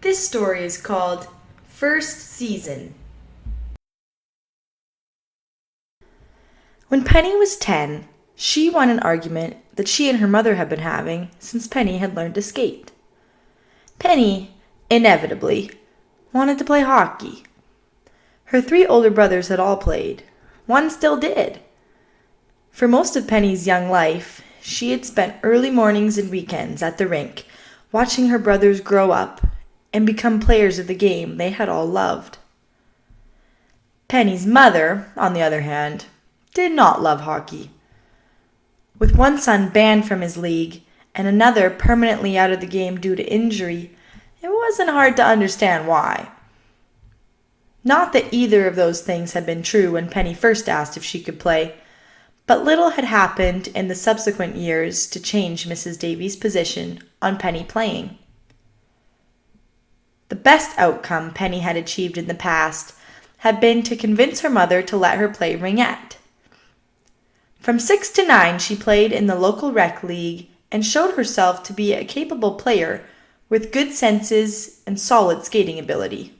This story is called First Season. When Penny was 10, she won an argument that she and her mother had been having since Penny had learned to skate. Penny, inevitably, wanted to play hockey. Her 3 older brothers had all played. One still did. For most of Penny's young life, she had spent early mornings and weekends at the rink, watching her brothers grow up and become players of the game they had all loved. Penny's mother, on the other hand, did not love hockey. With one son banned from his league and another permanently out of the game due to injury, it wasn't hard to understand why. Not that either of those things had been true when Penny first asked if she could play, but little had happened in the subsequent years to change Mrs. Davies' position on Penny playing. The best outcome Penny had achieved in the past had been to convince her mother to let her play ringette. From 6 to 9, she played in the local rec league and showed herself to be a capable player with good senses and solid skating ability.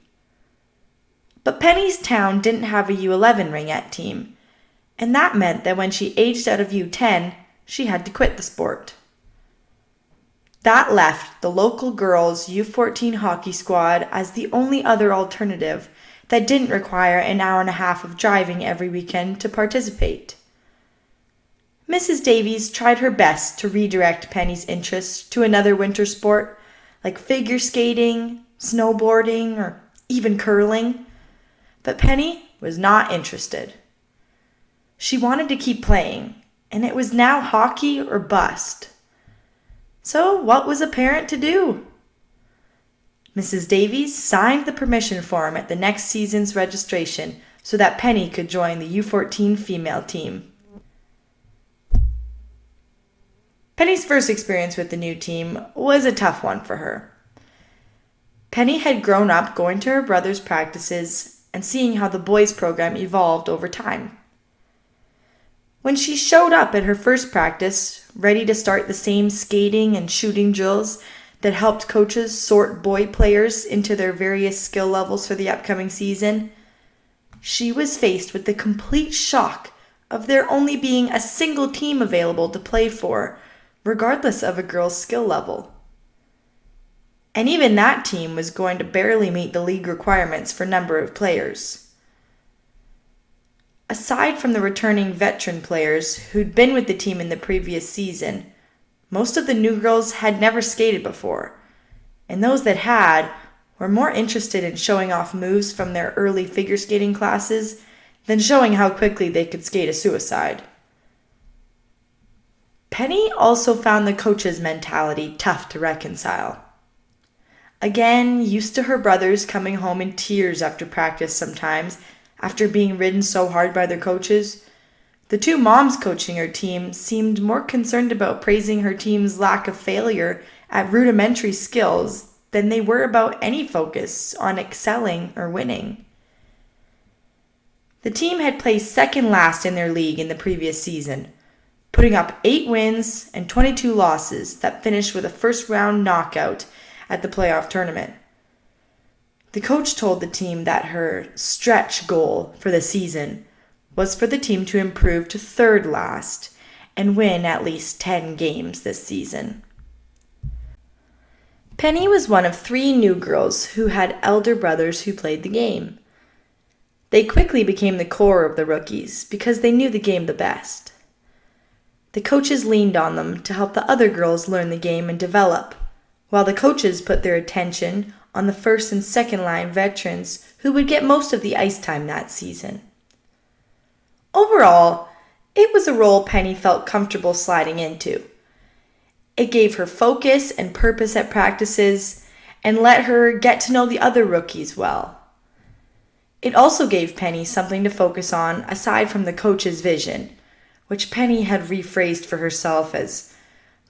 But Penny's town didn't have a U11 ringette team, and that meant that when she aged out of U10, she had to quit the sport. That left the local girls' U14 hockey squad as the only other alternative that didn't require an hour and a half of driving every weekend to participate. Mrs. Davies tried her best to redirect Penny's interest to another winter sport like figure skating, snowboarding, or even curling, but Penny was not interested. She wanted to keep playing, and it was now hockey or bust. So what was a parent to do? Mrs. Davies signed the permission form at the next season's registration so that Penny could join the U14 female team. Penny's first experience with the new team was a tough one for her. Penny had grown up going to her brother's practices and seeing how the boys' program evolved over time. When she showed up at her first practice, ready to start the same skating and shooting drills that helped coaches sort boy players into their various skill levels for the upcoming season, she was faced with the complete shock of there only being a single team available to play for, regardless of a girl's skill level. And even that team was going to barely meet the league requirements for number of players. Aside from the returning veteran players who'd been with the team in the previous season, most of the new girls had never skated before, and those that had were more interested in showing off moves from their early figure skating classes than showing how quickly they could skate a suicide. Penny also found the coach's mentality tough to reconcile. Again, used to her brothers coming home in tears after practice sometimes, after being ridden so hard by their coaches, the 2 moms coaching her team seemed more concerned about praising her team's lack of failure at rudimentary skills than they were about any focus on excelling or winning. The team had placed second last in their league in the previous season, putting up 8 wins and 22 losses that finished with a first-round knockout at the playoff tournament. The coach told the team that her stretch goal for the season was for the team to improve to third last and win at least 10 games this season. Penny was one of 3 new girls who had elder brothers who played the game. They quickly became the core of the rookies because they knew the game the best. The coaches leaned on them to help the other girls learn the game and develop, while the coaches put their attention on the first and second line veterans who would get most of the ice time that season. Overall, it was a role Penny felt comfortable sliding into. It gave her focus and purpose at practices and let her get to know the other rookies well. It also gave Penny something to focus on aside from the coach's vision, which Penny had rephrased for herself as,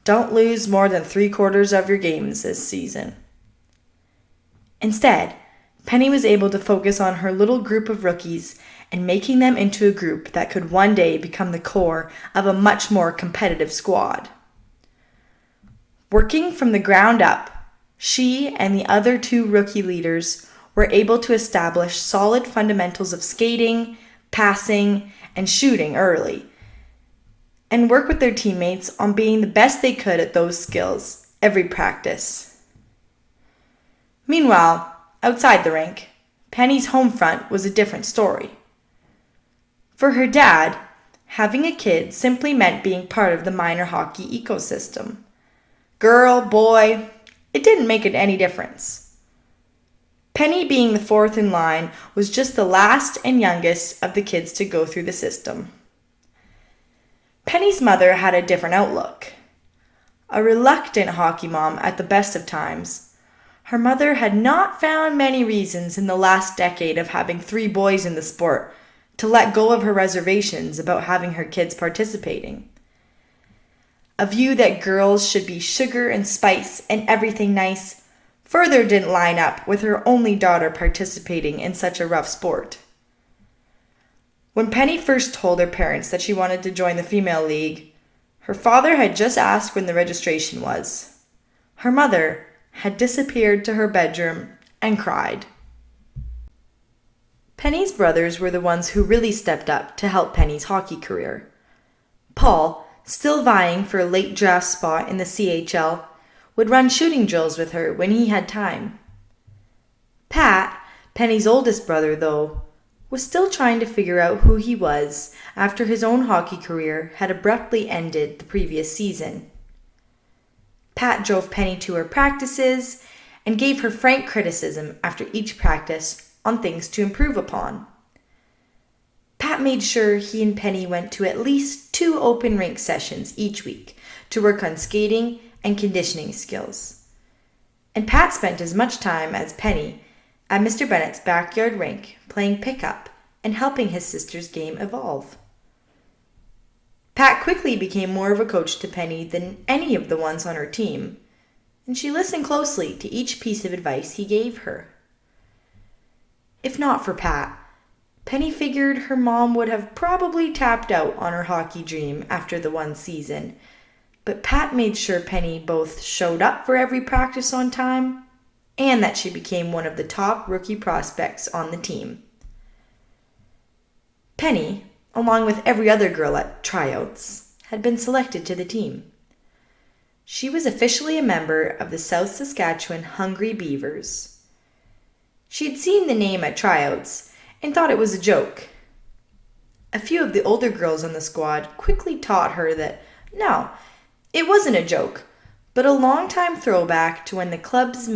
"Don't lose more than 3/4 of your games this season." Instead, Penny was able to focus on her little group of rookies and making them into a group that could one day become the core of a much more competitive squad. Working from the ground up, She and the other 2 rookie leaders were able to establish solid fundamentals of skating, passing, and shooting early, and work with their teammates on being the best they could at those skills every practice. Meanwhile, outside the rink, Penny's home front was a different story. For her dad, having a kid simply meant being part of the minor hockey ecosystem. Girl, boy, it didn't make it any difference. Penny, being the 4th in line, was just the last and youngest of the kids to go through the system. Penny's mother had a different outlook. A reluctant hockey mom at the best of times, her mother had not found many reasons in the last decade of having 3 boys in the sport to let go of her reservations about having her kids participating. A view that girls should be sugar and spice and everything nice further didn't line up with her only daughter participating in such a rough sport. When Penny first told her parents that she wanted to join the female league, her father had just asked when the registration was. Her mother had disappeared to her bedroom and cried. Penny's brothers were the ones who really stepped up to help Penny's hockey career. Paul, still vying for a late draft spot in the CHL, would run shooting drills with her when he had time. Pat, Penny's oldest brother, though, was still trying to figure out who he was after his own hockey career had abruptly ended the previous season. Pat drove Penny to her practices and gave her frank criticism after each practice on things to improve upon. Pat made sure he and Penny went to at least 2 open rink sessions each week to work on skating and conditioning skills. And Pat spent as much time as Penny at Mr. Bennett's backyard rink playing pickup and helping his sister's game evolve. Pat quickly became more of a coach to Penny than any of the ones on her team, and she listened closely to each piece of advice he gave her. If not for Pat, Penny figured her mom would have probably tapped out on her hockey dream after the one season, but Pat made sure Penny both showed up for every practice on time and that she became one of the top rookie prospects on the team. Penny, along with every other girl at tryouts, had been selected to the team. She was officially a member of the South Saskatchewan Hungry Beavers. She had seen the name at tryouts and thought it was a joke. A few of the older girls on the squad quickly taught her that, no, it wasn't a joke, but a long-time throwback to when the club's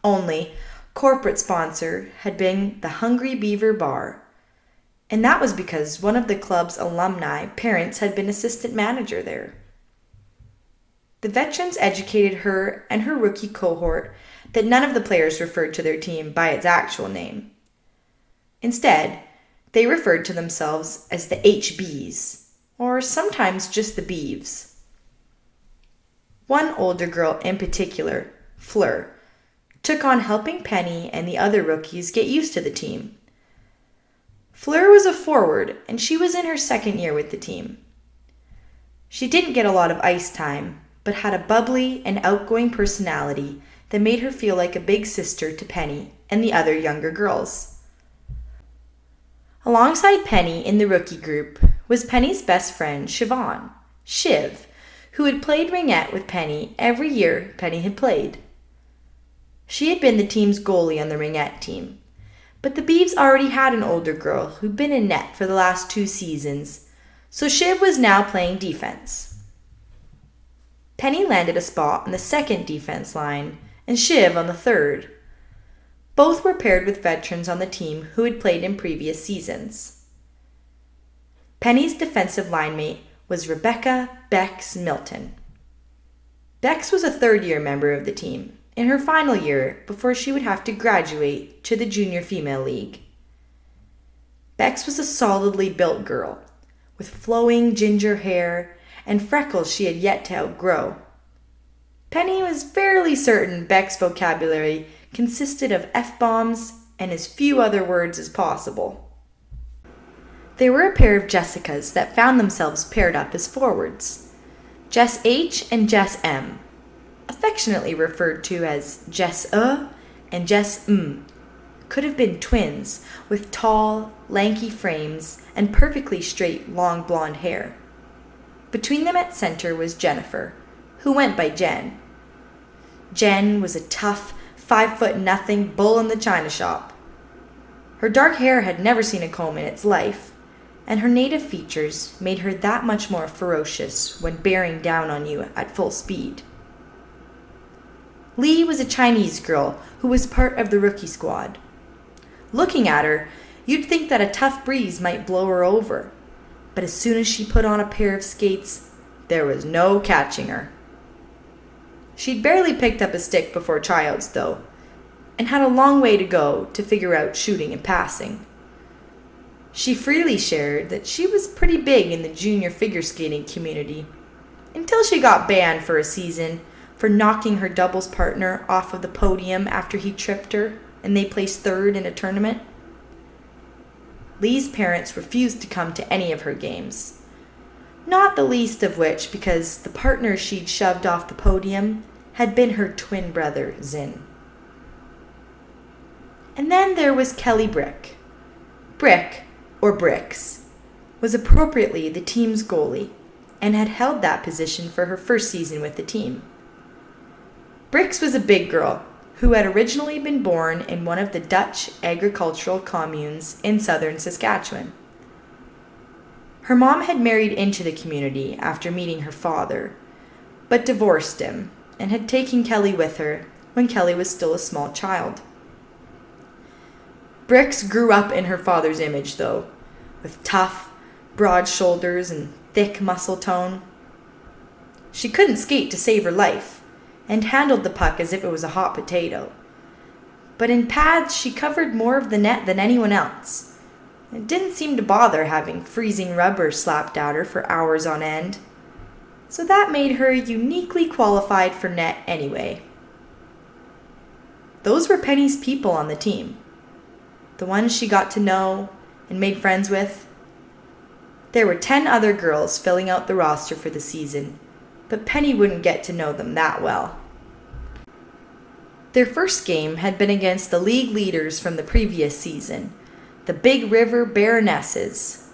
only corporate sponsor had been the Hungry Beaver Bar. And that was because one of the club's alumni parents had been assistant manager there. The veterans educated her and her rookie cohort that none of the players referred to their team by its actual name. Instead, they referred to themselves as the HBs, or sometimes just the Beavs. One older girl in particular, Fleur, took on helping Penny and the other rookies get used to the team. Fleur was a forward, and she was in her 2nd year with the team. She didn't get a lot of ice time, but had a bubbly and outgoing personality that made her feel like a big sister to Penny and the other younger girls. Alongside Penny in the rookie group was Penny's best friend, Siobhan, Shiv, who had played ringette with Penny every year Penny had played. She had been the team's goalie on the ringette team, but the Beavs already had an older girl who'd been in net for the last 2 seasons, so Shiv was now playing defense. Penny landed a spot on the 2nd defense line and Shiv on the 3rd. Both were paired with veterans on the team who had played in previous seasons. Penny's defensive line mate was Rebecca Bex Milton. Bex was a 3rd-year member of the team, in her final year before she would have to graduate to the Junior Female League. Bex was a solidly built girl, with flowing ginger hair and freckles she had yet to outgrow. Penny was fairly certain Beck's vocabulary consisted of F-bombs and as few other words as possible. There were a pair of Jessicas that found themselves paired up as forwards, Jess H and Jess M. affectionately referred to as Jess and Jess could have been twins with tall, lanky frames and perfectly straight, long blonde hair. Between them at center was Jennifer, who went by Jen. Jen was a tough, 5'0" bull in the china shop. Her dark hair had never seen a comb in its life, and her native features made her that much more ferocious when bearing down on you at full speed. Lee was a Chinese girl who was part of the rookie squad. Looking at her, you'd think that a tough breeze might blow her over, but as soon as she put on a pair of skates, there was no catching her. She'd barely picked up a stick before tryouts, though, and had a long way to go to figure out shooting and passing. She freely shared that she was pretty big in the junior figure skating community, until she got banned for a season for knocking her doubles partner off of the podium after he tripped her and they placed third in a tournament. Lee's parents refused to come to any of her games, not the least of which because the partner she'd shoved off the podium had been her twin brother, Zin. And then there was Kelly Brick. Brick, or Bricks, was appropriately the team's goalie and had held that position for her first season with the team. Bricks was a big girl who had originally been born in one of the Dutch agricultural communes in southern Saskatchewan. Her mom had married into the community after meeting her father, but divorced him and had taken Kelly with her when Kelly was still a small child. Bricks grew up in her father's image, though, with tough, broad shoulders and thick muscle tone. She couldn't skate to save her life, and handled the puck as if it was a hot potato. But in pads, she covered more of the net than anyone else. It didn't seem to bother having freezing rubber slapped at her for hours on end. So that made her uniquely qualified for net anyway. Those were Penny's people on the team. The ones she got to know and made friends with. There were 10 other girls filling out the roster for the season, but Penny wouldn't get to know them that well. Their first game had been against the league leaders from the previous season, the Big River Baronesses.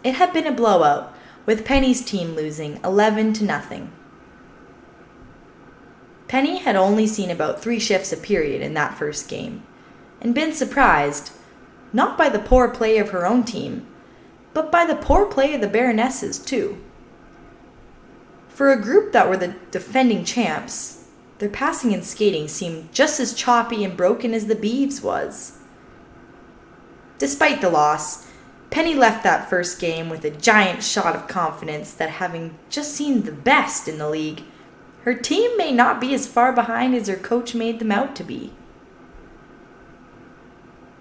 It had been a blowout, with Penny's team losing 11-0. Penny had only seen about 3 shifts a period in that first game, and been surprised, not by the poor play of her own team, but by the poor play of the Baronesses too. For a group that were the defending champs, their passing and skating seemed just as choppy and broken as the Beeves was. Despite the loss, Penny left that first game with a giant shot of confidence that having just seen the best in the league, her team may not be as far behind as her coach made them out to be.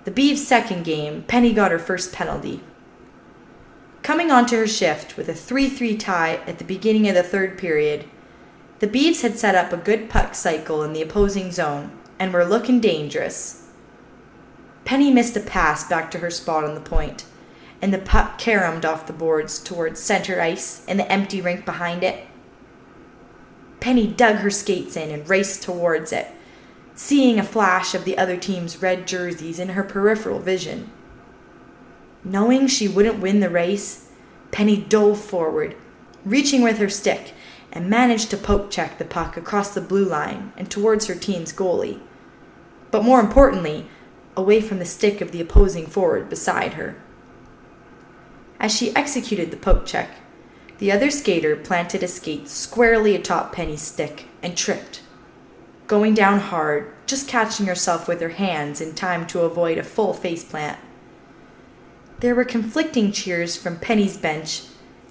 The Beeves' second game, Penny got her first penalty. Coming onto her shift with a 3-3 tie at the beginning of the third period, the Beeves had set up a good puck cycle in the opposing zone and were looking dangerous. Penny missed a pass back to her spot on the point, and the puck caromed off the boards towards center ice and the empty rink behind it. Penny dug her skates in and raced towards it, seeing a flash of the other team's red jerseys in her peripheral vision. Knowing she wouldn't win the race, Penny dove forward, reaching with her stick, and managed to poke check the puck across the blue line and towards her team's goalie. But more importantly, away from the stick of the opposing forward beside her. As she executed the poke check, the other skater planted a skate squarely atop Penny's stick and tripped, going down hard, just catching herself with her hands in time to avoid a full faceplant. There were conflicting cheers from Penny's bench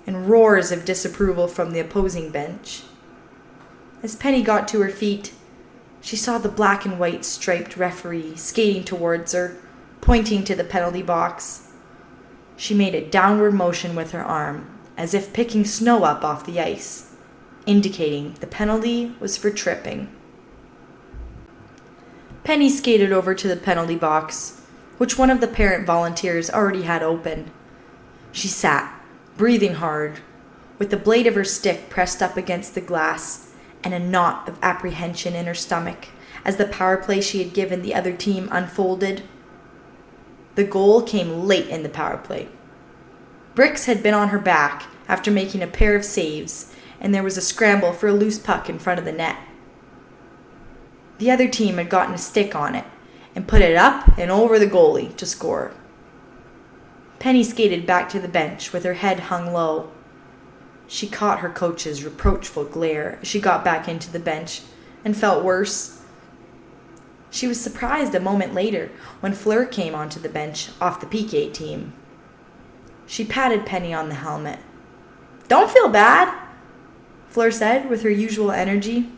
and roars of disapproval from the opposing bench. As Penny got to her feet, she saw the black and white striped referee skating towards her, pointing to the penalty box. She made a downward motion with her arm, as if picking snow up off the ice, indicating the penalty was for tripping. Penny skated over to the penalty box, which one of the parent volunteers already had open. She sat, breathing hard, with the blade of her stick pressed up against the glass, and a knot of apprehension in her stomach as the power play she had given the other team unfolded. The goal came late in the power play. Bricks had been on her back after making a pair of saves, and there was a scramble for a loose puck in front of the net. The other team had gotten a stick on it and put it up and over the goalie to score. Penny skated back to the bench with her head hung low. She caught her coach's reproachful glare as she got back into the bench and felt worse. She was surprised a moment later when Fleur came onto the bench off the PK team. She patted Penny on the helmet. "Don't feel bad," Fleur said with her usual energy.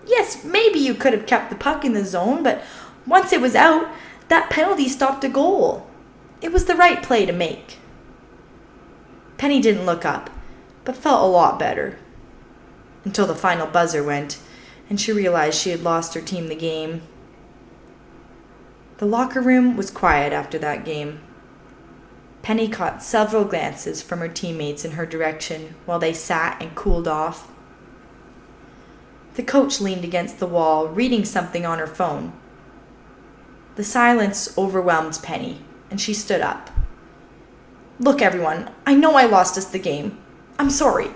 "Yes, maybe you could have kept the puck in the zone, but once it was out, that penalty stopped a goal. It was the right play to make." Penny didn't look up, but felt a lot better. Until the final buzzer went, and she realized she had lost her team the game. The locker room was quiet after that game. Penny caught several glances from her teammates in her direction while they sat and cooled off. The coach leaned against the wall, reading something on her phone. The silence overwhelmed Penny, and she stood up. "Look, everyone, I know I lost us the game. I'm sorry,"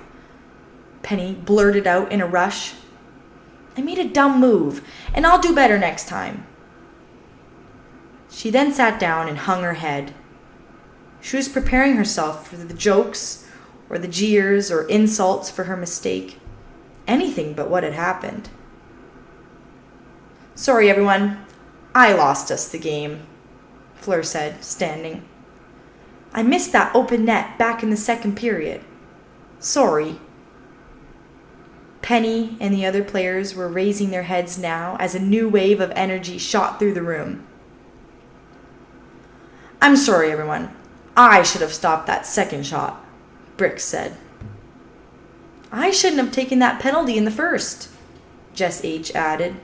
Penny blurted out in a rush. "I made a dumb move, and I'll do better next time." She then sat down and hung her head. She was preparing herself for the jokes or the jeers or insults for her mistake. Anything but what had happened. "Sorry, everyone. I lost us the game," Fleur said, standing. "I missed that open net back in the second period. Sorry." Penny and the other players were raising their heads now as a new wave of energy shot through the room. "I'm sorry, everyone. I should have stopped that second shot," Bricks said. "I shouldn't have taken that penalty in the first," Jess H. added.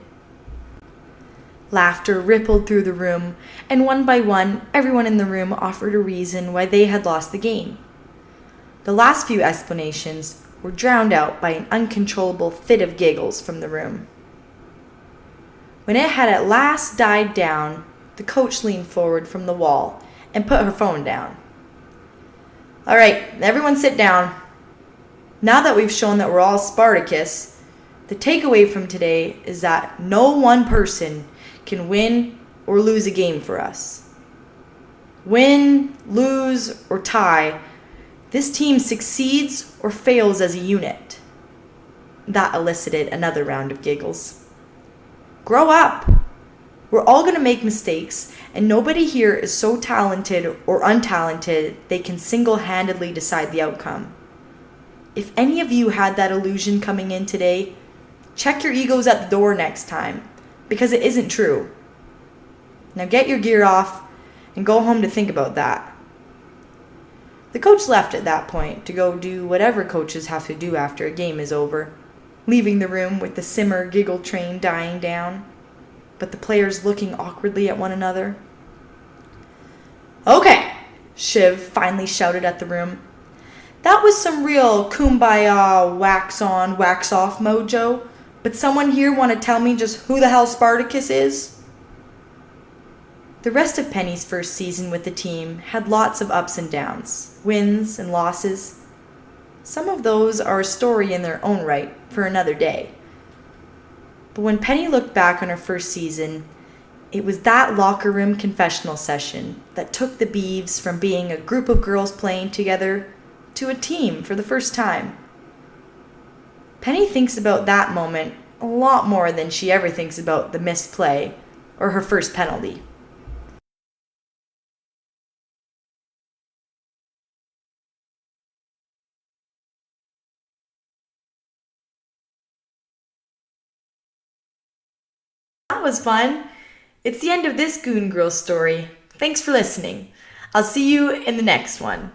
Laughter rippled through the room, and one by one, everyone in the room offered a reason why they had lost the game. The last few explanations were drowned out by an uncontrollable fit of giggles from the room. When it had at last died down, the coach leaned forward from the wall and put her phone down. "All right, everyone sit down. Now that we've shown that we're all Spartacus, the takeaway from today is that no one person can win or lose a game for us. Win, lose, or tie, this team succeeds or fails as a unit." That elicited another round of giggles. "Grow up. We're all going to make mistakes, and nobody here is so talented or untalented they can single-handedly decide the outcome. If any of you had that illusion coming in today, check your egos at the door next time, because it isn't true. Now get your gear off and go home to think about that." The coach left at that point to go do whatever coaches have to do after a game is over, leaving the room with the simmer giggle train dying down, but the players looking awkwardly at one another. "Okay," Shiv finally shouted at the room. "That was some real kumbaya, wax on, wax off mojo, but someone here want to tell me just who the hell Spartacus is?" The rest of Penny's first season with the team had lots of ups and downs, wins and losses. Some of those are a story in their own right for another day. But when Penny looked back on her first season, it was that locker room confessional session that took the Beavs from being a group of girls playing together to a team for the first time. Penny thinks about that moment a lot more than she ever thinks about the missed play or her first penalty. That was fun. It's the end of this Goon Girl story. Thanks for listening. I'll see you in the next one.